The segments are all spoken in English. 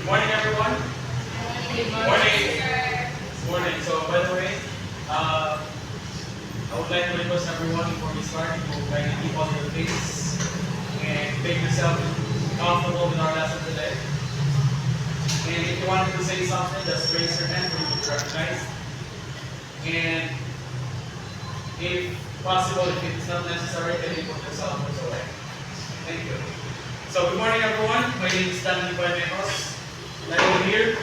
Morning, everyone. Good Morning. sir. Morning. So, by the way, I would like to request everyone before we start to kindly keep on your face and make yourself comfortable with our lesson today. And if you wanted to say something, just raise your hand for you to be recognized. And if possible, if it's not necessary, then you put your cell phones away. Thank you. So, good morning, everyone. My name is Stanley Paimecos. I'm over here.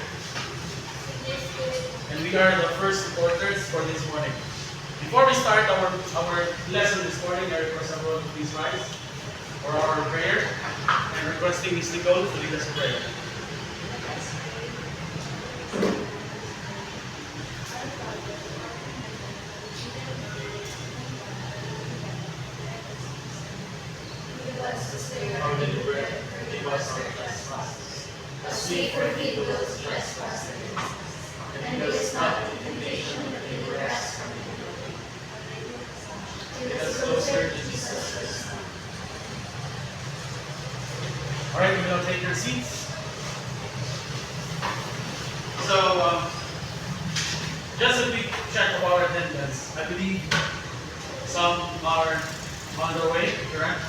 And we are the first reporters for this morning. Before we start our lesson this morning, I request everyone to please rise for our prayer and requesting Miss Nicole to lead us in prayer. Our daily bread, forgive us our trespasses, as we forgive those who trespass against us. And lead us not into temptation, but deliver us from evil. Lead us closer to Jesus Christ. All right, you will take your seats. So, just a quick check of our attendance. I believe some are on their way, correct?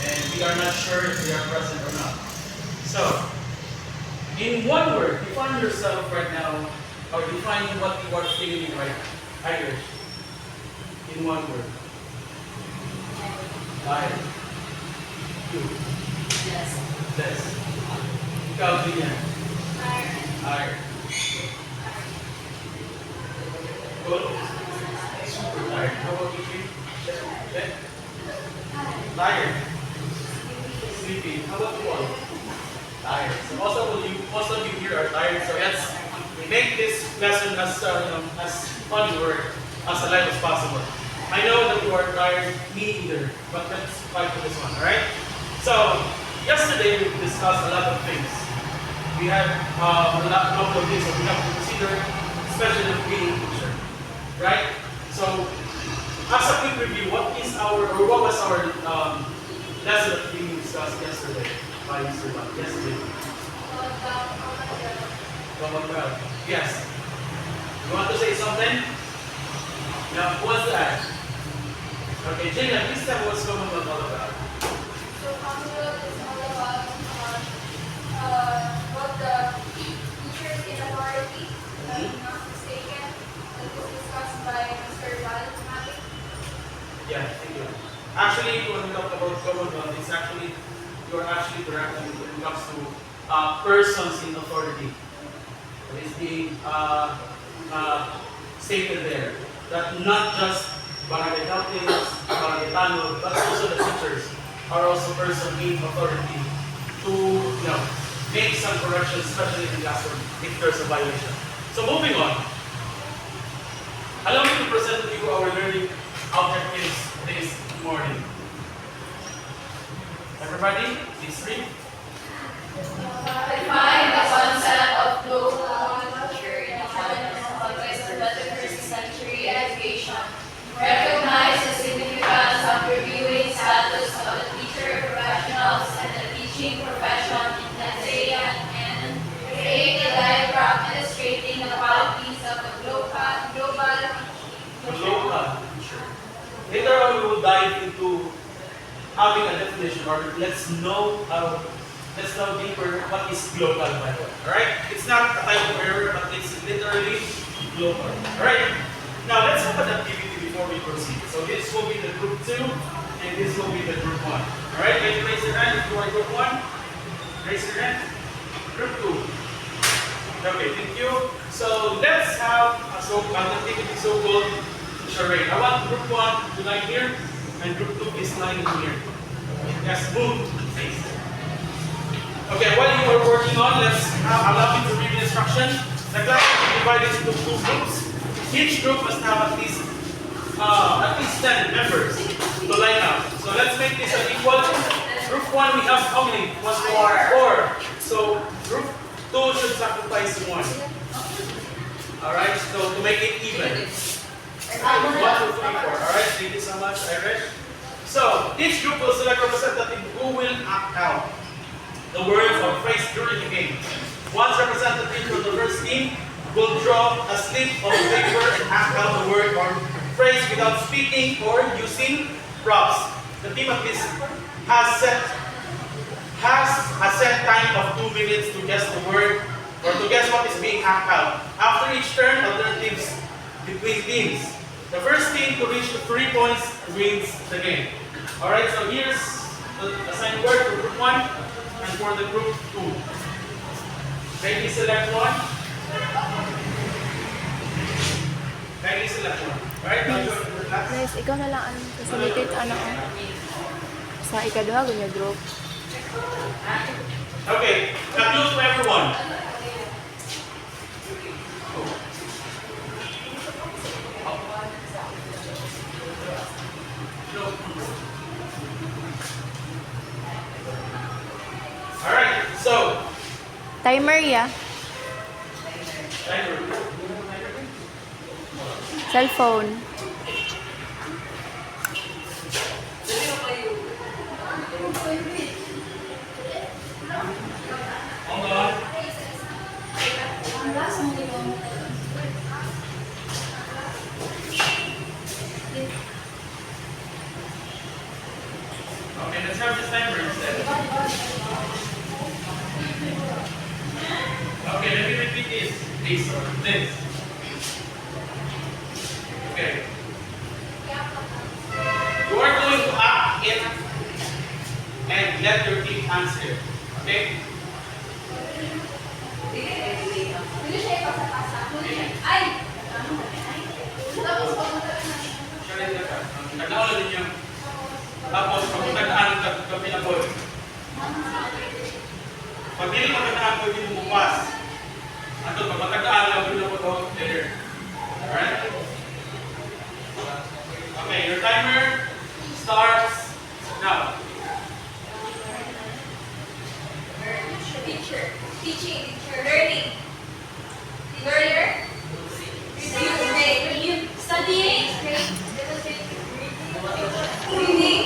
And we are not sure if they are present or not. So, in one word, define yourself right now, or define what you are feeling right now. Irish. In one word. Tired. You. Yes. Ikaw, Vivian. Tired. Good. Super tired. How about you, Chief? Okay. Tired. Sleepy. How about you all? Tired. So most of you here are tired. So let's make this lesson as as fun or as alive as possible. I know that you are tired, me either, but let's fight for this one. All right. So yesterday we discussed a lot of things. We had a couple of things that we have to consider, especially the being teacher, right? So as a quick review, what was our lesson that we discussed yesterday by Mr. Van? Yesterday. Well. Yes. You want to say something? Yeah, what's that? Okay, Jillian, please tell me what's Commonwealth all about. So Commonwealth is all about what the teachers in authority, if I'm not mistaken, that was discussed by Mr. Val. Yeah, thank you. Actually, when we talk about Commonwealth, it's actually, you're actually correct when it comes to persons in authority. It is being stated there that not just barangay captains, barangay tanod, but also the teachers are also persons in authority to make some corrections, especially in the classroom if there's a violation. So moving on, allow me to present to you our learning objectives this morning. Everybody, please read. Define the concept of glocal culture in the context of the 21st century education. Recognize the significance of reviewing status of the teacher professionals and the teaching profession in Tanzania and create a diagram illustrating the qualities of the global Teacher. Later on, we will dive into having a definition, or let's know deeper what is global, by the way. Alright? It's not a type of error, but it's literally global. Alright? Now, let's have an activity before we proceed. So, this will be the group 2, and this will be the group 1. Alright? Can you raise your hand if you are group 1? Raise your hand. Group 2. Okay, thank you. So, let's have an activity so-called charade. I want group 1 to line here, and group 2 is lining here. Yes, move, please. Okay, while you are working on, let's allow me to read the instruction. The class will be divided into 2 groups. Each group must have at least 10 members to line up. So let's make this an equal. Group 1 we have how many? 1, 4. So group 2 should sacrifice 1. Alright, so to make it even. 1, 2, 3, 4. Alright, thank you so much, Irish. So each group will select a representative who will act out the words or phrase during the game. team will draw a slip of paper and act out the word or phrase without speaking or using props. The team at least has a set time of 2 minutes to guess the word or to guess what is being hacked out. After each turn, alternatives between teams. The first team to reach the 3 points wins the game. Alright, so here's the assigned word for group 1 and for the group 2. Kindly select one. Kindly select one. Alright, now join the class. Nice, ikaw na lang ang facilitate ano sa ikaduha gunya group. Okay, conclude to everyone. Alright, so Timer ya. Cellphone. hold on. Okay, let's have this timer instead. Okay, let me repeat this, please. This. Okay. You are going to act it and let your team answer. Okay? Nagdaan din yung tapos pag nagdaan ka pinabot. Pag hindi magandaan ko hindi mo bukas. Ato pag nagdaan lang pinabot out there. Alright? Okay, your timer starts now. Teacher. Teaching. Learning. Learner. Review. Studying. Reading.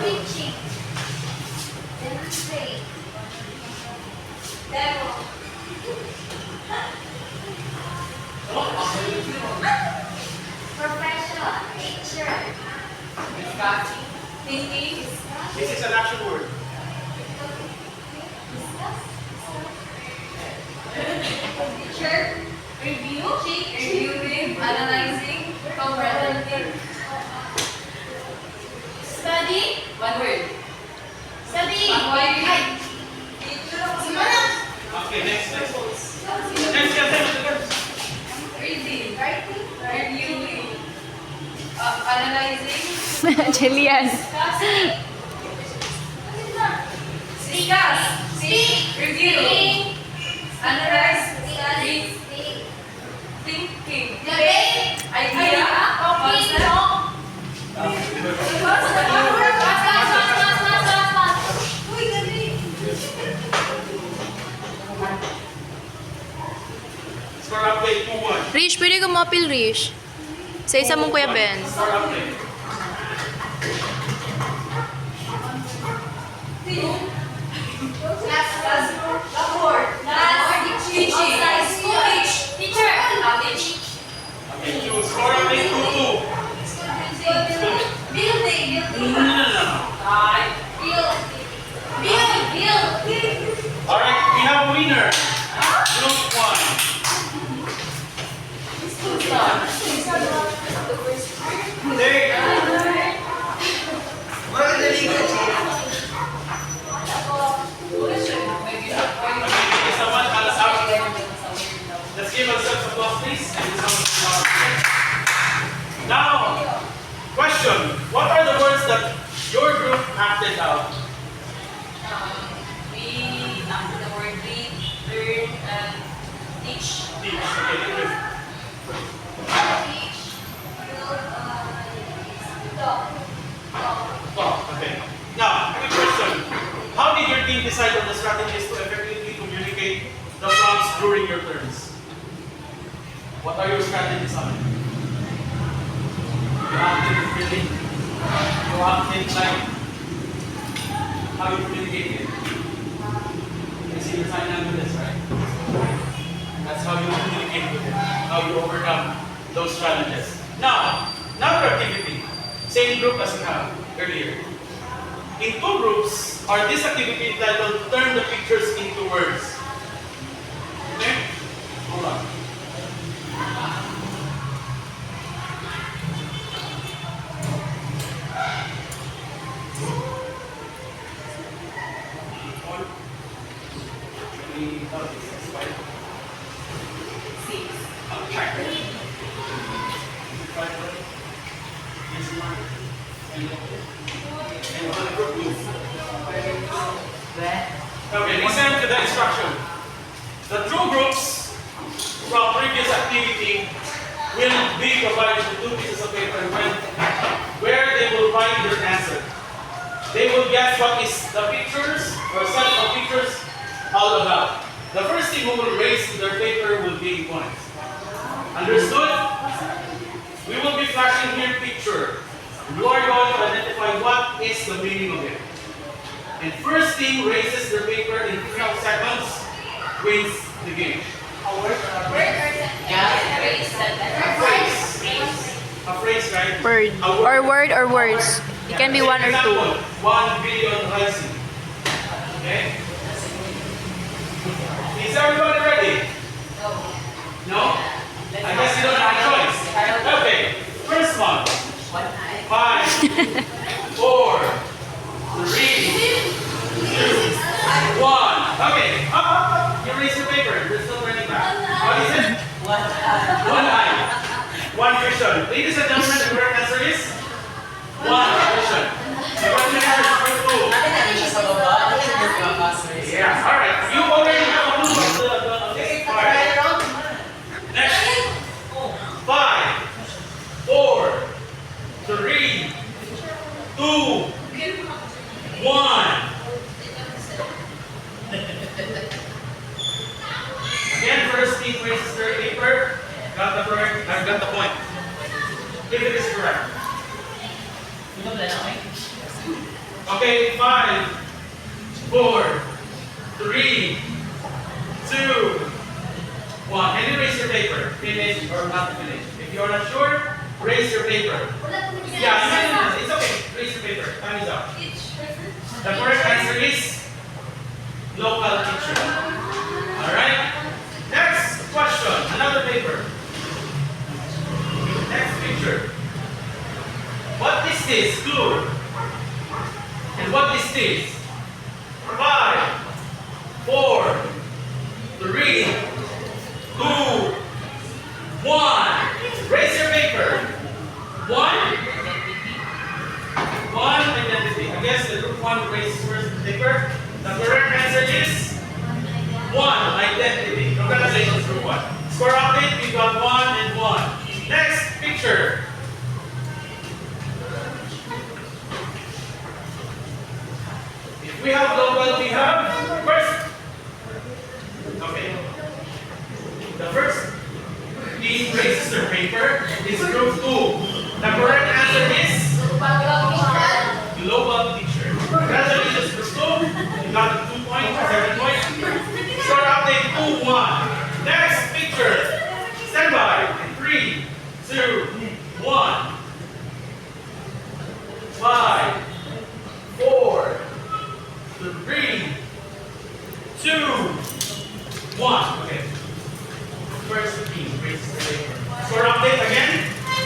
Teaching. Demonstrate. Demo. Professional. Teacher. Discussing. Thinking. This is an action word. Teacher, review, reviewing, analyzing, comprehending. Study, one word. Study, one word. Okay, next. Next. Reading, reviewing, analyzing, Julian. discussing, speak, review, analyze, read, thinking, debate, idea, concept. Score update 2-1. Rish, pwede ka mapil, Rish. Sa isa mong Kuya Ben. Score update. Okay, score update 2-2. Alright, we have a winner. Group 1. Hey. Okay, someone else out. Let's give ourselves applause, please. Now, question. What are the words that your group acted out? We after the word read, learn, and teach. Teach. Okay, let me. Talk. Okay. Now, quick question. How did your team decide on the strategies to effectively communicate the prompts during your turns? What are your strategies on it? You acted differently. You acted like how you communicate it. see the sign languages, right? That's how you communicate with them, how you overcome those challenges. Now, another activity, same group as we have earlier. In two groups are this activity entitled Turn the Pictures into Words. Okay? Hold on. One, three, five, six. Okay, listen to the instruction. The two groups from previous activity will be provided with two pieces of paper where they will write their answer. They will guess what is the pictures or set of pictures all about. The first team who will raise their paper will gain points. Understood? We will be flashing here picture. You are going to identify what is the meaning of it. And first team raises their paper in 12 seconds wins the game. Word or sentence? Yeah. A phrase, right? Word. Or word or words. It can be one or two. 1 billion rising. Okay? Is everybody ready? No? I guess you don't have a choice. Okay, first one. 5, 4, 3, 2, 1. Okay, up. You raise your paper. There's no turning back. What is it? One eye. One vision. Ladies and gentlemen, the correct answer is one vision. Congratulations, group 2. Yeah, alright. You already have a clue of this part. Next. 5, 4, 3, 2, 1. Again, first team raises their paper. Got the correct. I've got the point. If it is correct. Okay, 5, 4, 3, 2, 1. Can you raise your paper? Finish or not finish? If you are not sure, raise your paper. Yeah, it's okay. Raise your paper. Time is up. The correct answer is local teacher. Alright? Next question. Another paper. Next picture. What is this? Clue. And what is this? 5, 4, 3, 2, 1. Raise your paper. 1. One identity. I guess the group 1 raises first the paper. The correct answer is 1 identity. Congratulations, group 1. Score update, we got 1 and 1. Next picture. If we have global, we have first. Okay. The first team raises their paper is group 2. The correct answer is global teacher. Congratulations, group 2. You got 2 points, 7 points. Score update 2-1. Next picture. Stand by. 3, 2, 1. 5, 4, 3, 2, 1. Okay. First team raises the paper. Score update again.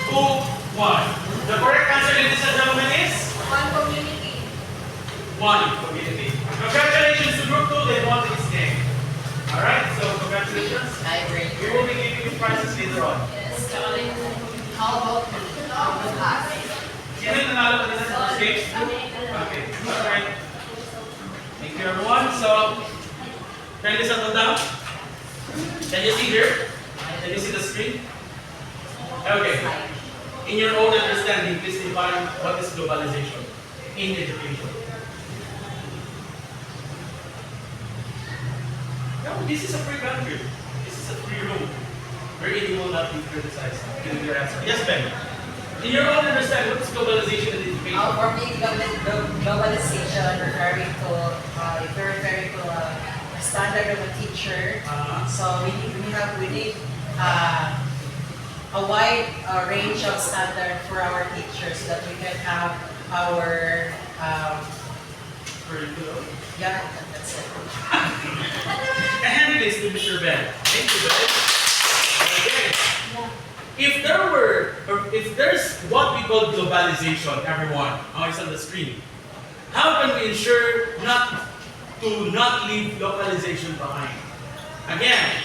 2-1. The correct answer, ladies and gentlemen, is 1 community. Congratulations to group 2. They won this game. Alright, so congratulations. We will be giving you prizes later on. How about us? Sino yung nanalo kanina sa first game? Okay. Alright. Thank you, everyone. So, turn this on down. Can you see here? Can you see the screen? Okay. In your own understanding, please define what is globalization in education. No, this is a free country. This is a free room. Wherein you will not be criticized. Give your answer. Yes, Ben. In your own understanding, what is globalization in education? For me, globalization referring to if you're referring to standard of a teacher. Uh-huh. So we need a wide range of standard for our teachers so that we can have our Curriculum. yeah, that's it. And hand this to Mr. Ben. Thank you, Ben. Okay. If there's what we call globalization, everyone, it's on the screen. How can we ensure not leave localization behind? Again,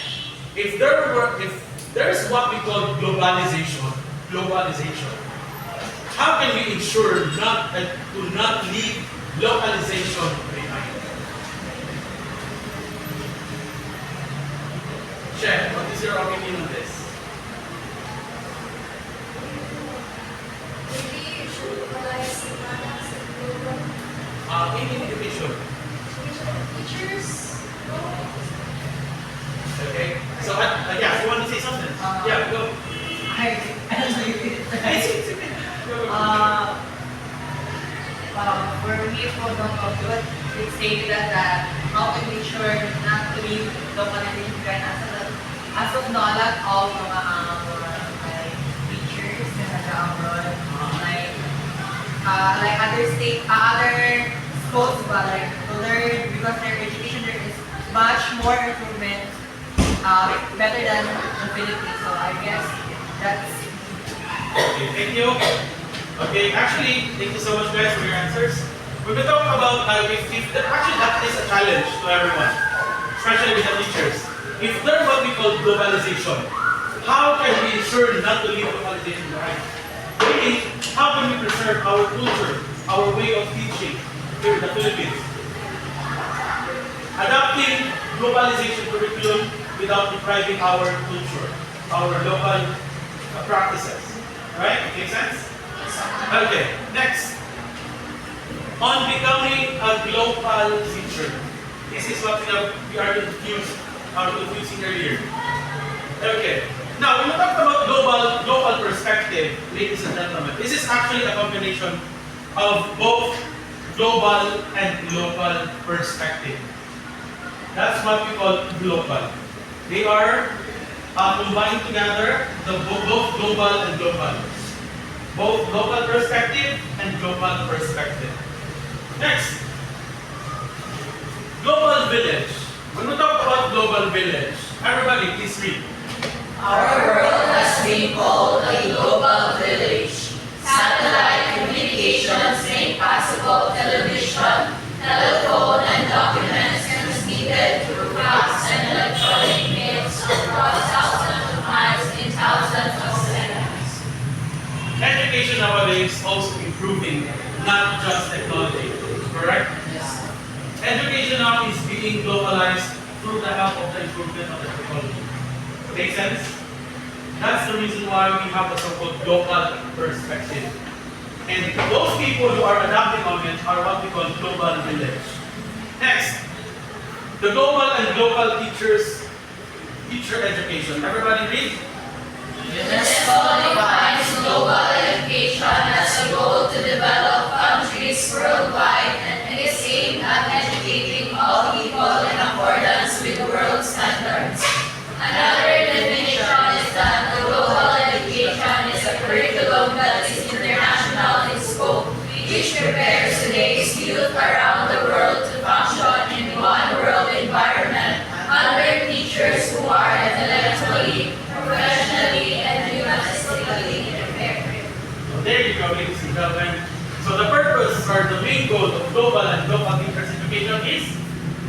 if there's what we call globalization, how can we ensure to not leave localization behind? Chef, what is your opinion on this? Maybe you should utilize the products and global In education. teachers. Okay. So, yeah, you want to say something? Yeah, go. I don't know if it- It's okay. Go, go. For me, for Glocal, it stated that how to make sure not to leave localization behind as of now, not all mga like teachers na nag-abroad, like other schools, but like to learn because their education there is much more improvement, better than the Philippines. So I guess that's Okay, thank you. Okay, actually, thank you so much guys for your answers. We're going to talk about actually that is a challenge to everyone, especially with the teachers. If there's what we call globalization, how can we ensure not to leave globalization behind? Meaning, how can we preserve our culture, our way of teaching here in the Philippines? Adapting globalization curriculum without depriving our culture, our local practices. Right? Make sense? Okay, next. On becoming a global teacher. This is what we are confusing earlier. Okay. Now, when we talk about global perspective, ladies and gentlemen, this is actually a combination of both global and local perspective. That's what we call global. They are combined together, both global and local. Both local perspective and global perspective. Next, global village. When we talk about global village, everybody please read. Our world has been called a global village. Satellite communications made possible television, telephone, and documents transmitted through fax and electronic mails across thousands of miles in thousands of seconds. Education nowadays is also improving, not just technology. Correct? yes. Education now is being globalized through the help of the improvement of the technology. Make sense? That's the reason why we have a so-called global perspective. And those people who are adapting on it are what we call global village. Next, the global and local teacher education. Everybody read? UNESCO defines global education as a goal to develop countries worldwide and is aimed at educating all people in accordance with world standards. Another definition is that the global education is a curriculum that is international in scope, which prepares today's youth around the world to function in one world environment under teachers who are intellectually, professionally, and humanistically prepared. So there you go, ladies and gentlemen. So the purpose or the main goal of global and local teachers education is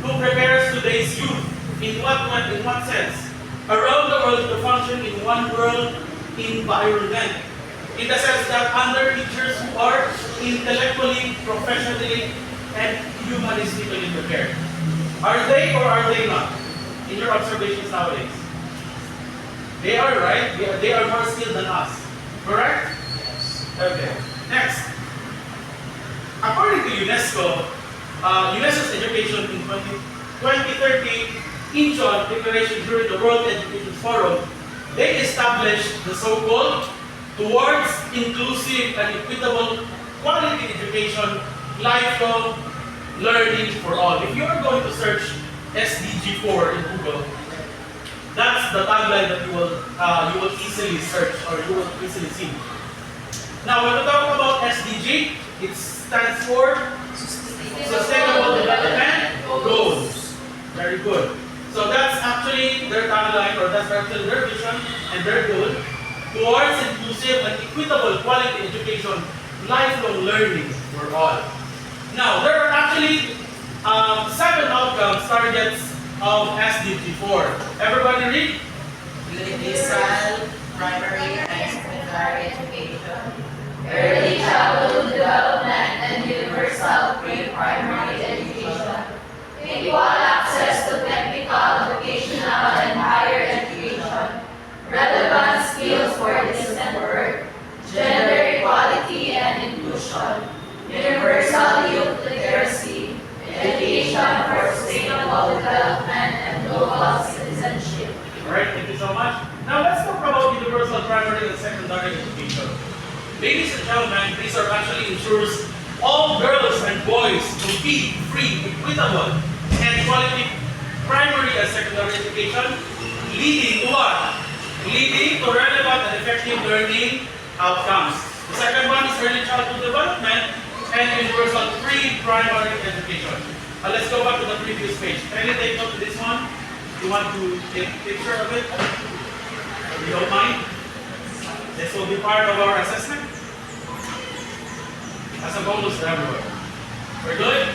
to prepare today's youth in what sense? Around the world to function in one world environment. In the sense that under teachers who are intellectually, professionally, and humanistically prepared. Are they or are they not? In your observations nowadays? They are, right? They are more skilled than us. Correct? Yes. Okay. Next. According to UNESCO, UNESCO's education in 2030 Incheon Declaration during the World Education Forum, they established the so-called towards inclusive and equitable quality education, lifelong learning for all. If you are going to search SDG 4 in Google, that's the tagline that you will easily search or you will easily see. Now, when we talk about SDG, it stands for Sustainable Development Goals. Very good. So that's actually their tagline, or that's actually their vision and their goal towards inclusive and equitable quality education, lifelong learning for all. Now, there are actually 7 outcomes targets of SDG 4. Everybody read? Universal primary and secondary education. Early childhood development and universal pre-primary education. Equal access to technical, vocational, and higher education. Relevant skills for distant work. Gender equality and inclusion. Universal youth literacy. Education for sustainable development and global citizenship. Alright, thank you so much. Now let's talk about universal primary and secondary education. Ladies and gentlemen, these are actually ensures all girls and boys to be free, equitable, and quality primary and secondary education, leading to what? Leading to relevant and effective learning outcomes. The second one is early childhood development and universal pre-primary education. Let's go back to the previous page. Can you take note of this one? You want to take a picture of it? If you don't mind? This will be part of our assessment. As a bonus to everyone. We're good?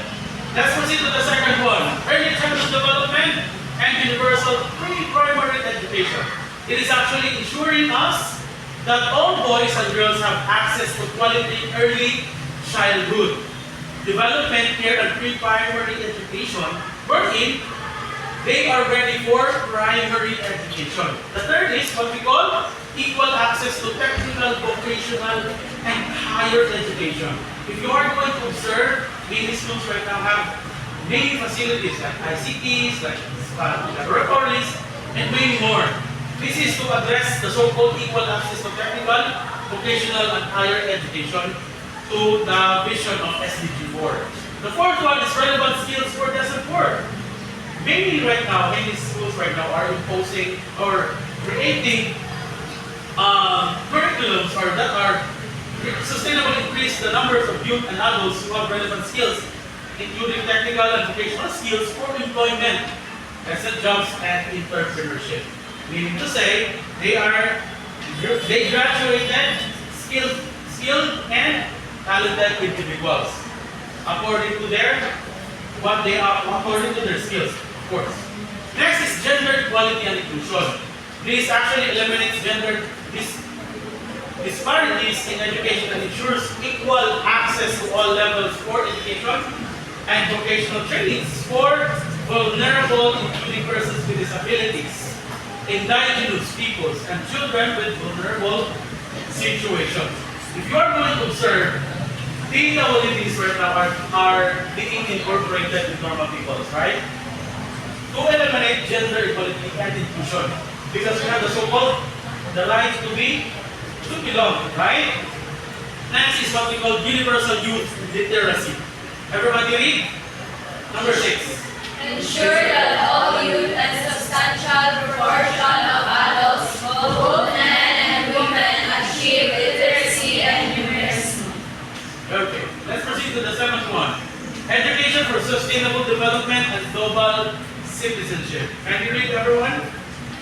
Let's proceed to the second one. Early childhood development and universal pre-primary education. It is actually ensuring us that all boys and girls have access to quality early childhood development, care, and pre-primary education, wherein they are ready for primary education. The third is what we call equal access to technical, vocational, and higher education. If you are going to observe, many schools right now have many facilities like ICTs, like laboratories, and many more. This is to address the so-called equal access to technical, vocational, and higher education to the vision of SDG 4. The fourth one is relevant skills for decent work. Many schools right now are imposing or creating curriculums or that are sustainably increase the numbers of youth and adults who have relevant skills, including technical and vocational skills for employment, decent jobs, and entrepreneurship. Meaning to say, they graduated skilled and talented individuals according to their skills, of course. Next is gender equality and inclusion. This actually eliminates gender disparities in education and ensures equal access to all levels for education and vocational trainings for vulnerable, including persons with disabilities, indigenous peoples, and children with vulnerable situations. If you are going to observe, PWDs right now are being incorporated with normal peoples, right? To eliminate gender equality and inclusion. Because we have the so-called the right to belong, right? Next is what we call universal youth literacy. Everybody read? Number 6. Ensure that all youth and substantial proportion of adults, both men and women, achieve literacy and numeracy. Okay, let's proceed to the seventh one. Education for sustainable development and global citizenship. Can you read, everyone?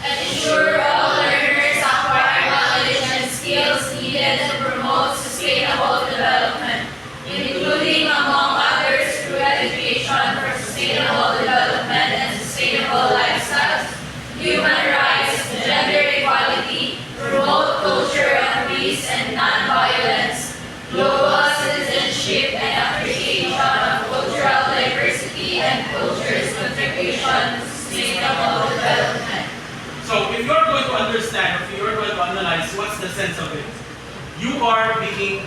Ensure all learners acquire knowledge and skills needed to promote sustainable development, including, among others, through education for sustainable development and sustainable lifestyles, human rights, gender equality, promote culture of peace and non-violence, global citizenship, and appreciation of cultural diversity and culture's contribution to sustainable development. So if you're going to understand, if you're going to analyze what's the sense of it, you are being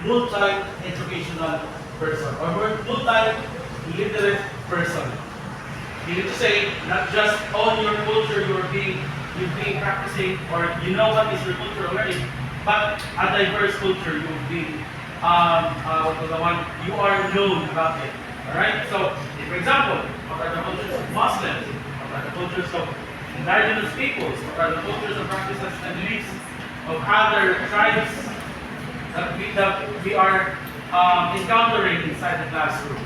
multi-educational person or multi-literate person. Meaning to say, not just on your culture you're being practicing or you know what is your culture already, but a diverse culture you've been you are known about it. Alright? So, for example, what are the cultures of Muslims? What are the cultures of indigenous peoples? What are the cultures and practices and beliefs of other tribes that we are encountering inside the classroom?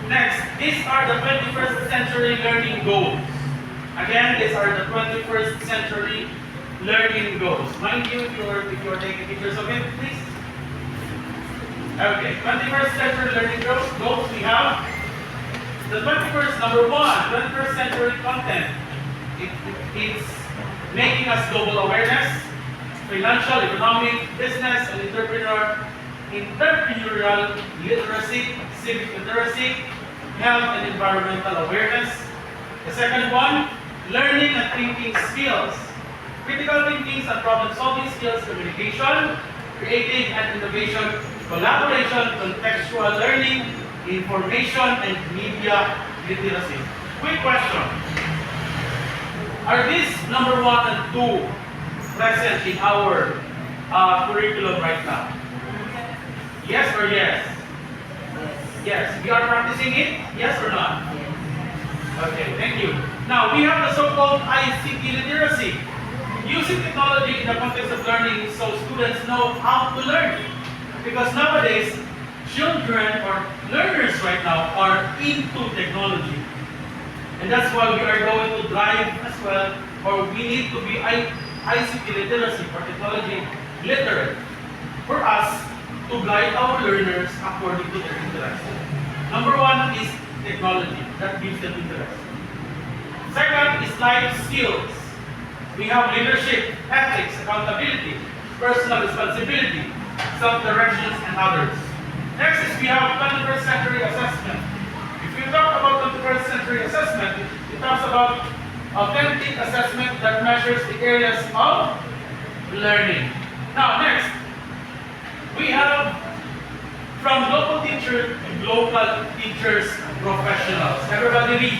Next, these are the 21st century learning goals. Again, these are the 21st century learning goals. Mind you, if you're taking pictures of it, please. Okay, 21st century learning goals we have. The 21st, number one, 21st century content. It's making us global awareness, financial, economic, business, and entrepreneurial literacy, civic literacy, health and environmental awareness. The second one, learning and thinking skills. Critical thinking and problem-solving skills, communication, creative and innovation, collaboration, contextual learning, information, and media literacy. Quick question. Are these number one and two present in our curriculum right now? Yes or yes? Yes. We are practicing it? Yes or not? Okay, thank you. Now, we have the so-called ICT literacy. Using technology in the context of learning so students know how to learn. Because nowadays, children or learners right now are into technology. And that's why we are going to drive as well, or we need to be ICT literacy or technology literate for us to guide our learners according to their interest. Number one is technology, that gives them interest. Second is life skills. We have leadership, ethics, accountability, personal responsibility, self-directions, and others. Next is we have 21st century assessment. If you talk about 21st century assessment, it talks about authentic assessment that measures the areas of learning. Now, next, we have from local teacher to global teachers professionals. Everybody read.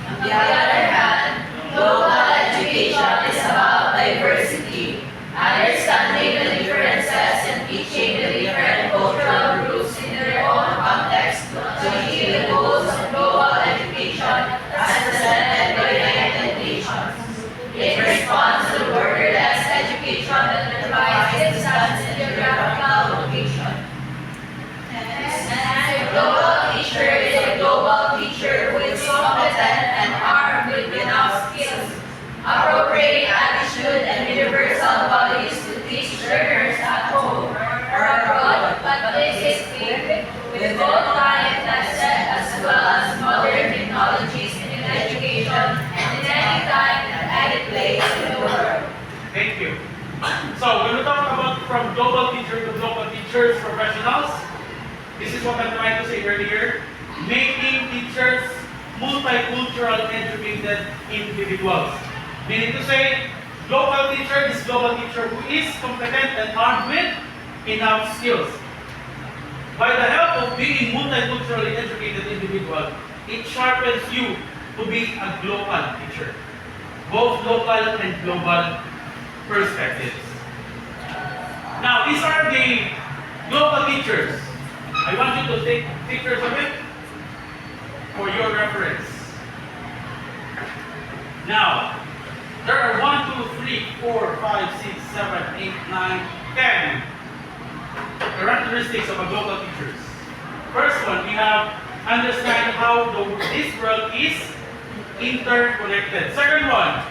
On the other hand, global education is about diversity, understanding the differences and teaching the different cultural groups in their own context to achieve the goals of global education as presented by the United Nations. It responds to borderless education that provides distance and geographical location. A global teacher is a global teacher who is competent and armed with enough skills, appropriate attitude, and universal values to teach learners at home or abroad, but basically with both time-tested as well as modern technologies in education and in any time and any place in the world. Thank you. So, when we talk about from global teacher to global teachers, professionals, this is what I'm trying to say earlier. Making teachers multicultural educated individuals. Meaning to say, global teacher is global teacher who is competent and armed with enough skills. By the help of being multiculturally educated individual, it sharpens you to be a global teacher. Both local and global perspectives. Now, these are the global teachers. I want you to take pictures of it for your reference. Now, there are 1, 2, 3, 4, 5, 6, 7, 8, 9, 10 characteristics of a global teacher. First one, we have understand how this world is interconnected. Second one,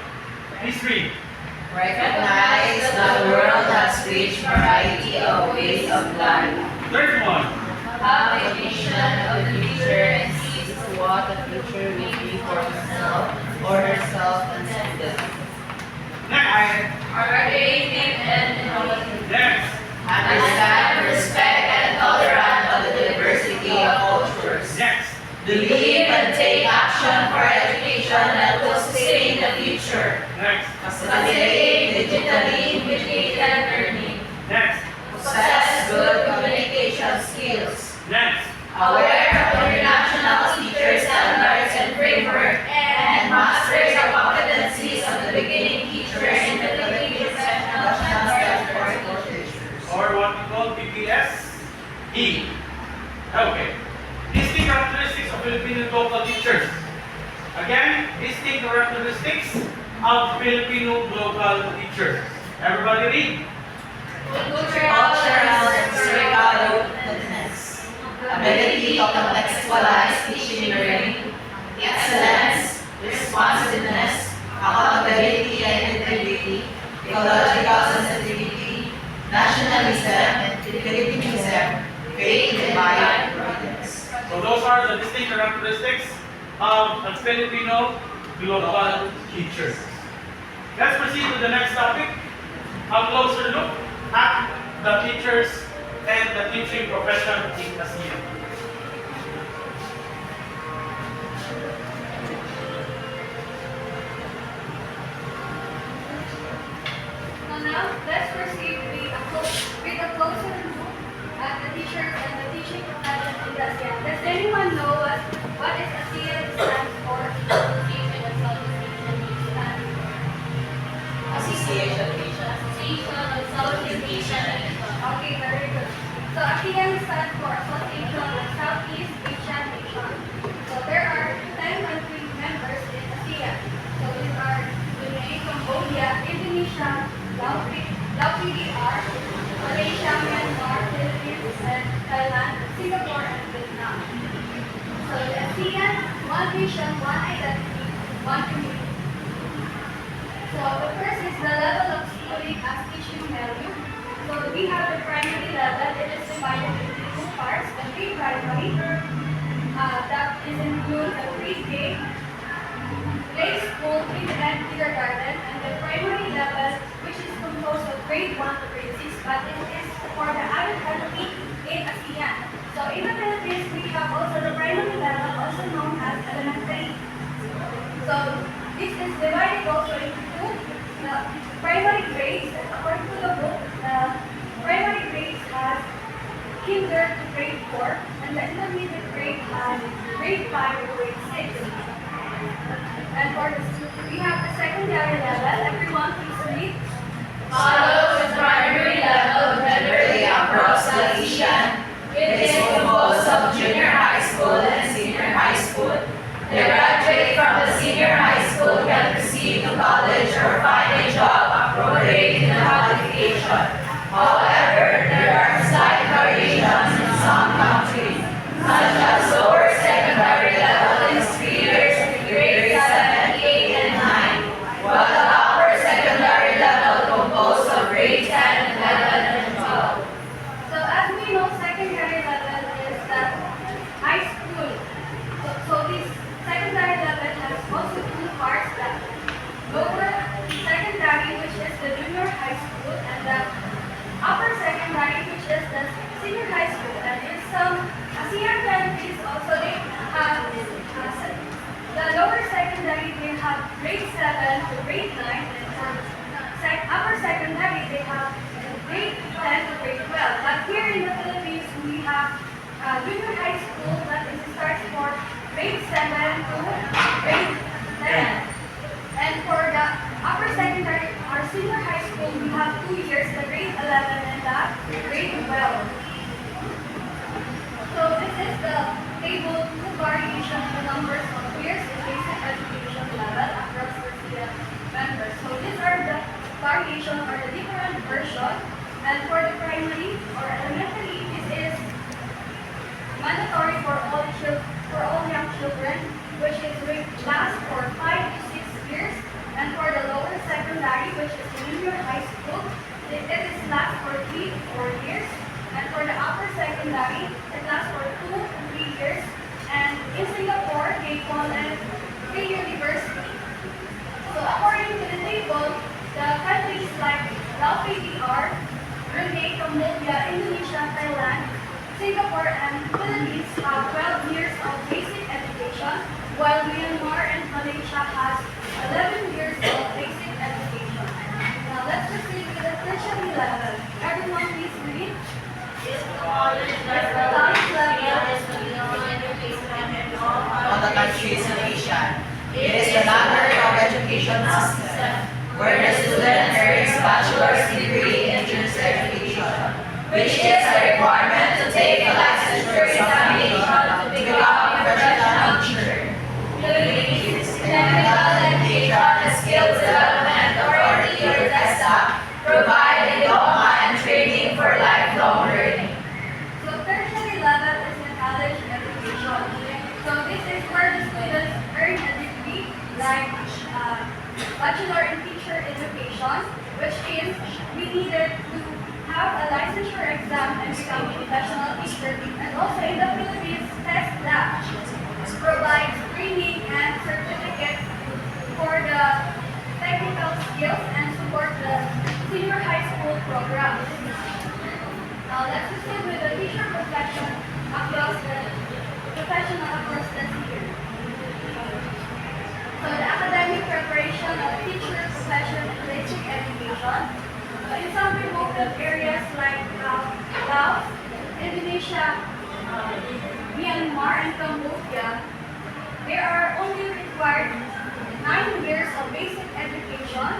please read. Recognize that the world has rich variety of ways of life. Third one, Have a vision of the future and seize What the future will be for himself or herself and students. next, are creative and innovative. next, Understand, respect, and tolerant of the diversity of cultures. next, Believe and take action for education that will sustain the future. next, Facilitate digitally integrated learning. next, Possess good communication skills. next, Aware of international teacher standards and framework. And master the competencies of the beginning teacher in the Philippines and national statutory teachers. or what we call PPS E. Okay. Filipino local teachers. Again, distinct characteristics of Filipino local teachers. Everybody read. Cultural and historical rootedness, ability to contextualize teaching learning, excellence, responsiveness, accountability and integrity, ecological sensitivity, nationalism, Philippinism, faith and divine providence. So those are the distinct characteristics of a Filipino local teacher. Let's proceed to the next topic. A closer look at the teachers and the teaching profession in ASEAN. So now, let's proceed with a closer look at the teachers and the teaching profession in ASEAN. Does anyone know what is ASEAN stands for? Association of Southeast Asian stands for? Association Association of Southeast Asian. Okay, very good. So ASEAN stands for Association of Southeast Asian Nations. So there are 10 country members in ASEAN. So these are Brunei, Cambodia, Indonesia, Laos PDR, Malaysia, Myanmar, Philippines, and Thailand, Singapore, and Vietnam. So the ASEAN, one vision, one identity, one community. So the first is the level of schooling as teaching value. So we have the primary level. It is divided into two parts. The pre-primary, that is include the pre-K, play school, and kindergarten, and the primary level, which is composed of grade 1 to grade 6, but it is for the other country in ASEAN. So in the Philippines, we have also the primary level, also known as elementary. So this is divided also into two. The primary grades, according to the book, the primary grades has kinder to grade 4, and the intermediate grade has grade 5 to grade 6. And for the we have the secondary level. Everyone please read. Follows the primary level generally across the nation. It is composed of junior high school and senior high school. The graduate from the senior high school can proceed to college or find a job appropriate in the qualification. However, there are slight variations in some countries, such as lower secondary level is 3 years, grade 7, 8, and 9, while the upper secondary level composed of grade 10, 11, and 12. So as we know, secondary level is the high school. So this secondary level has also two parts: the lower secondary, which is the junior high school, and the upper secondary, which is the senior high school. And in some ASEAN countries also they have the lower secondary, they have grade 7 to grade 9, and for upper secondary they have grade 10 to grade 12. But here in the Philippines we have junior high school that is starts for grade 7 to grade 10. And for the upper secondary or senior high school, we have 2 years, the grade 11 and the grade 12. So this is the table 2 variation of the numbers of years in basic education level across the ASEAN members. So these are the variation or the different version. And for the primary or elementary, this is mandatory for all young children, which is last for 5 to 6 years. And for the lower secondary, which is junior high school, it is last for 3 to 4 years. And for the upper secondary, it lasts for 2 to 3 years. And in Singapore, they call it pre-university. So according to the table, the countries like Laos PDR, Brunei, Cambodia, Indonesia, Thailand, Singapore, and Philippines have 12 years of basic education, while Myanmar and Malaysia has 11 years of basic education. Now let's proceed with the tertiary level. Everyone please read. College level is beyond all the countries in Asia. It is the ladder of education system, where the student earns bachelor's degree in junior education, which is a requirement to take a licensure examination to become a professional like Bachelor in Teacher Education, which is we needed to have a licensure exam and become a professional teacher. And also in the Philippines, test lab provides training and certificates for the technical skills and support the senior high school program. Now let's proceed with the teacher profession across the professional across the year. So the academic preparation of teacher profession and basic education. In some remote areas like Laos, Indonesia, Myanmar, and Cambodia, there are only required 9 years of basic education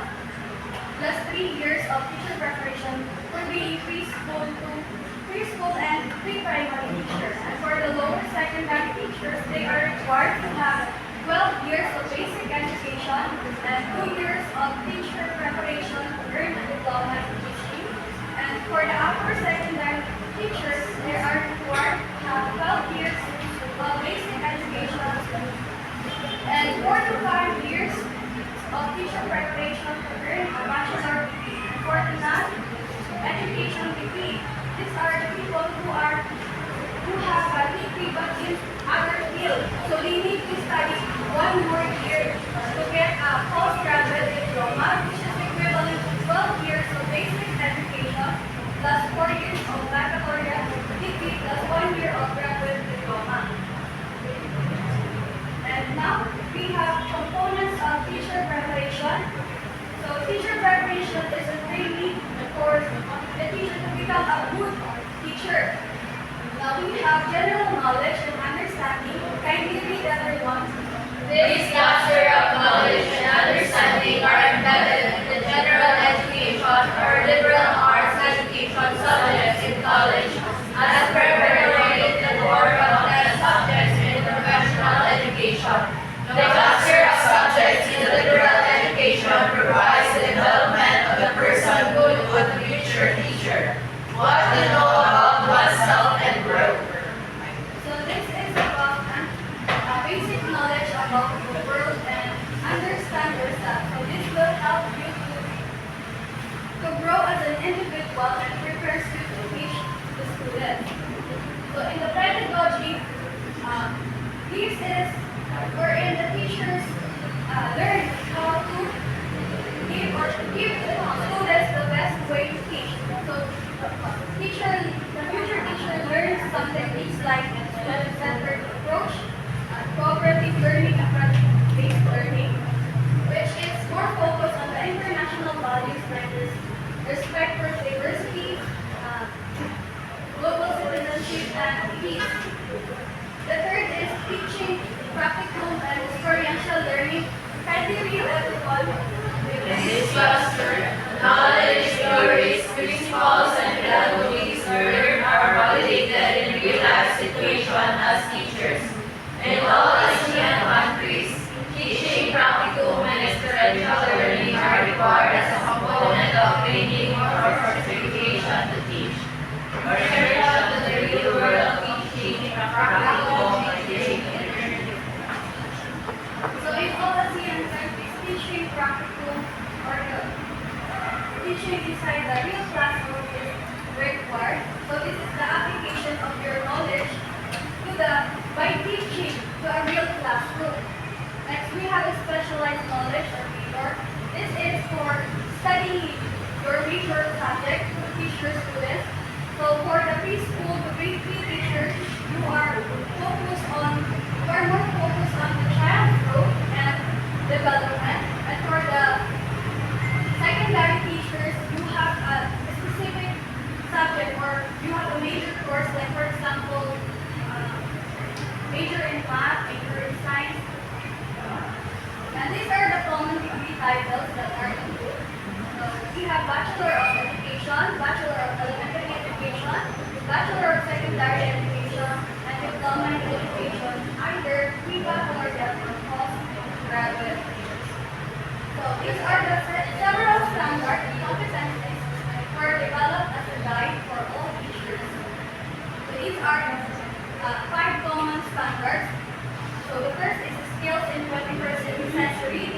plus 3 years of teacher preparation for the preschool and pre-primary teachers. And for the lower secondary teachers, they are required to have 12 years of basic education and 2 years of teacher preparation to earn a diploma in teaching. And for the upper secondary teachers, they are required to have 12 years of basic education and 4 to 5 years of teacher preparation to earn a bachelor degree. And for the non-education degree, these are the people who have a degree but in other fields. So they need to study 1 more year to get a postgraduate diploma, which is equivalent to 12 years of basic education plus 4 years of baccalaureate degree plus 1 year of graduate diploma. And now we have components of teacher preparation. So teacher preparation is a training for the teacher to become a good teacher. Now we have general knowledge and understanding. Kindly read everyone. This cluster of knowledge and understanding are embedded in the general education or liberal arts education subjects in college as preparatory to the core content subjects in professional education. The cluster of subjects in liberal education provides the development of the person who would be a future teacher. What to know about oneself and growth. So this is about basic knowledge about the world and understand yourself. So this will help you to grow as an individual and prepares you to teach the students. So in the pedagogy, this is wherein the teachers learn how to give the students the best way to teach. So the future teacher learns some techniques like student-centered approach, cooperative learning, and project-based learning, which is more focused on the international values like this, respect for diversity, global citizenship, and peace. The third is teaching, practicum, and experiential learning. Kindly read everyone. In this cluster, knowledge, theories, principles, and pedagogies learned are validated in real-life situation as teachers. In all Asian countries, teaching, practicum, and experiential learning are required as a component of training or certification to teach. Research to the real world of teaching, practicum, and teaching and learning. So in all ASEAN countries, teaching, practicum, or the teaching inside the real classroom is required. So this is the application of your knowledge by teaching to a real classroom. Next, we have a specialized knowledge or major. This is for studying your major subject to teach your students. So for the preschool to grade 3 teachers, you are more focused on the child growth and development. And for the secondary teachers, you have a specific subject or you have a major course, like for example, major in math, major in science. And these are the common degree titles that are included. So we have Bachelor of Education, Bachelor of Elementary Education, Bachelor of Secondary Education, and Diploma in Education, either pre-baccalaureate or postgraduate. So these are the several standards and competencies were developed as a guide for all teachers. So these are 5 common standards. So the first is skills in 21st century.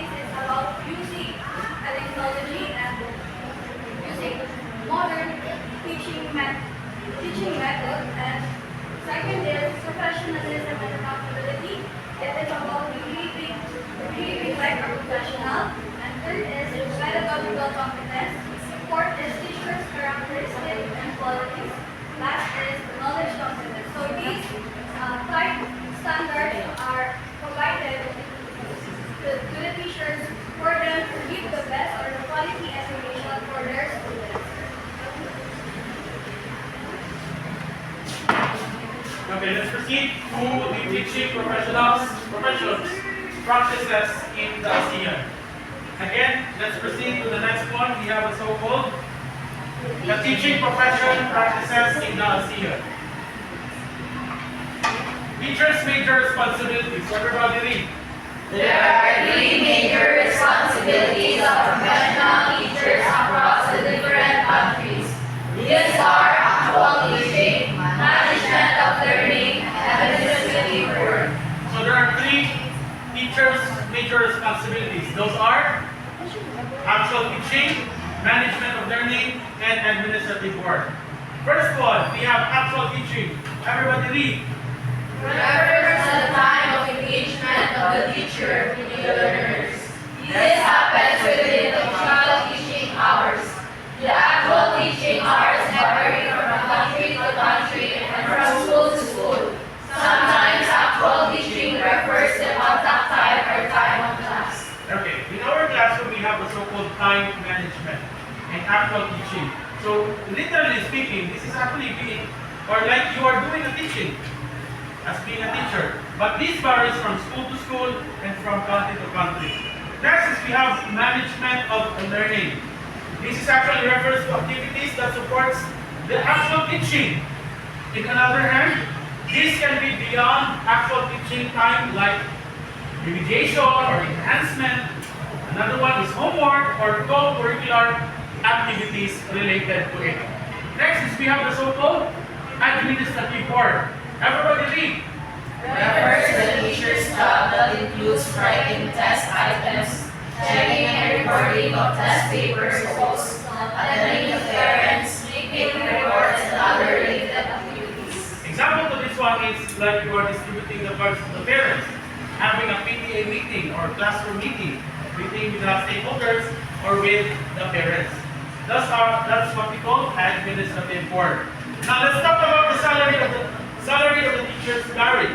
using technology and using modern teaching method. And second is professionalism and accountability. It is about behaving like a professional. And third is pedagogical competence. Fourth is teachers' characteristics and qualities. Last is knowledge competence. So these five standards are provided to the teachers for them to give the best or the quality education for their students. Okay, let's proceed to the teaching professionals practices in the ASEAN. Again, let's proceed to the next one. We have a so-called the teaching profession practices in the ASEAN. Teachers' major responsibilities. Everybody read. There are three major responsibilities of professional teachers across the different countries. These are actual teaching, management of learning, and administrative work. So there are three teachers' major responsibilities. Those are actual teaching, management of learning, and administrative work. First one, we have actual teaching. Everybody read. Refers to the time of engagement of the teacher with the learners. This happens within the actual teaching hours. The actual teaching hours vary from country to country and from school to school. Sometimes actual teaching refers to contact time or time of class. Okay, in our classroom we have the so-called time management and actual teaching. So literally speaking, this is actually being, or like you are doing a teaching as being a teacher. But this varies from school to school and from country to country. Next is we have management of learning. This is actually refers to activities that supports the actual teaching. In another hand, this can be beyond actual teaching time like remediation or enhancement. Another one is homework or co-curricular activities related to it. Next is we have the so-called administrative work. Everybody read. Refers to the teacher's job that includes writing test items, checking and recording of test papers, attending to parents, making reports, and other related activities. Example to this one is like you are distributing the cards to the parents, having a PTA meeting or classroom meeting with the stakeholders or with the parents. That's what we call administrative work. Now let's talk about the salary of the teachers vary.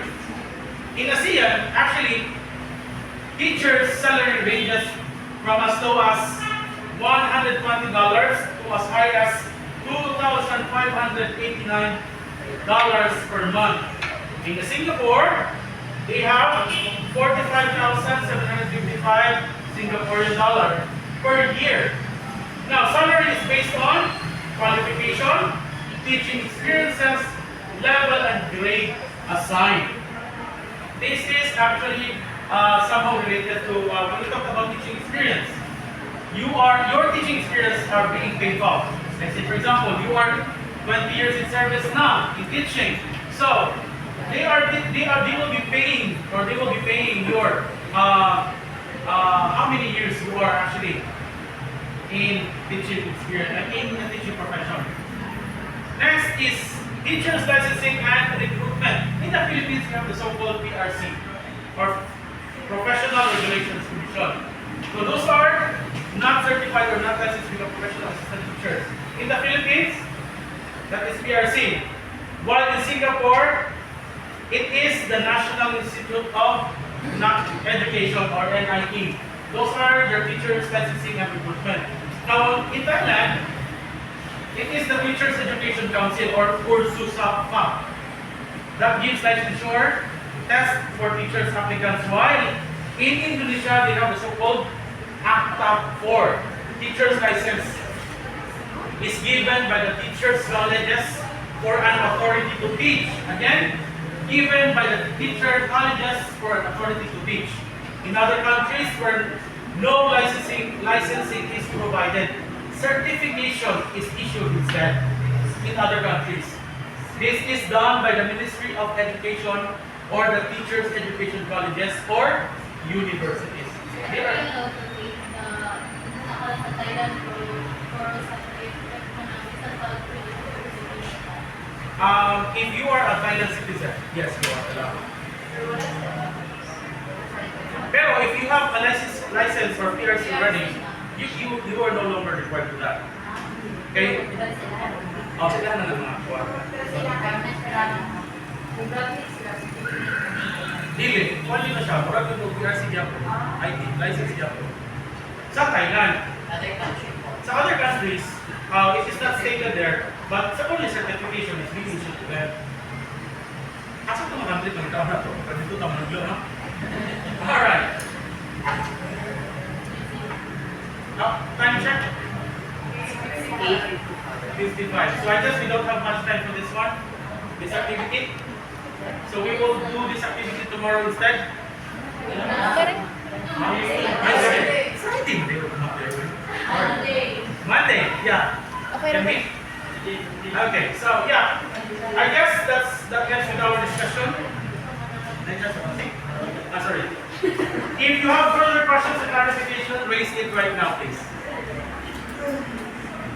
In ASEAN, actually, teachers' salary ranges from as low as $120 to as high as $2,589 per month. In Singapore, they have 45,755 Singaporean dollar per year. Now, salary is based on qualification, teaching experiences, level and grade assigned. This is actually somehow related to when we talk about teaching experience. Your teaching experience are being paid off. Let's say, for example, you are 20 years in service now in teaching. So they will be paying your how many years you are actually in teaching experience in the teaching profession. Next is teachers licensing and recruitment. In the Philippines, we have the so-called PRC, or Professional Regulations Commission. So those are not certified or not licensed to become professional assistant teachers. In the Philippines, that is PRC. While in Singapore, it is the National Institute of Education or NIE. Those are their teachers licensing and recruitment. Now, in Thailand, it is the Teachers Education Council or Kursusapa that gives licensure test for teachers applicants. While in Indonesia, they have the so-called ACTA 4. Teachers license is given by the teachers' colleges for an authority to teach. Again, given by the teacher colleges for an authority to teach. In other countries where no licensing is provided, certification is issued instead in other countries. This is done by the Ministry of Education or the Teachers Education Colleges or universities. They are sa Thailand or sa Thailand. If you are a Thailand citizen, yes, you are allowed. Pero if you have a license or PRC running, you are no longer required to that. Okay? Oh, sila na lang mga kuha. Dili, wali na siya. Murag yung PRC niya po. ID, license niya po. Sa Thailand. Sa other countries, it is not stated there, but sa only certification is being issued to them. Asa ito mga country ng taon na ito? Kasi ito tama naglo, no? Alright. Time check? 55. So we don't have much time for this one, this activity. So we will do this activity tomorrow instead. Okay. Friday. They will come up there. Monday, yeah. Okay, Can okay. we? Okay, so yeah. I guess that ends with our discussion. Sorry. If you have further questions or clarification, raise it right now, please.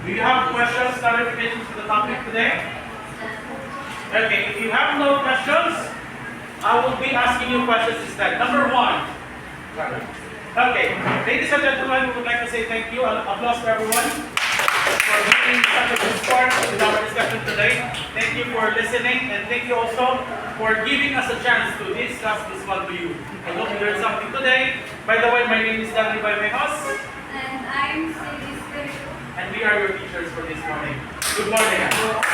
Do you have questions, clarifications to the topic today? Okay, if you have no questions, I will be asking you questions instead. Number one. Okay, ladies and gentlemen, we would like to say thank you. Applause to everyone for being such a good part in our discussion today. Thank you for listening, and thank you also for giving us a chance to discuss this one to you. I hope you learned something today. By the way, my name is Danny Baymejos, And I'm Cindy Spirito. and we are your teachers for this morning. Good morning.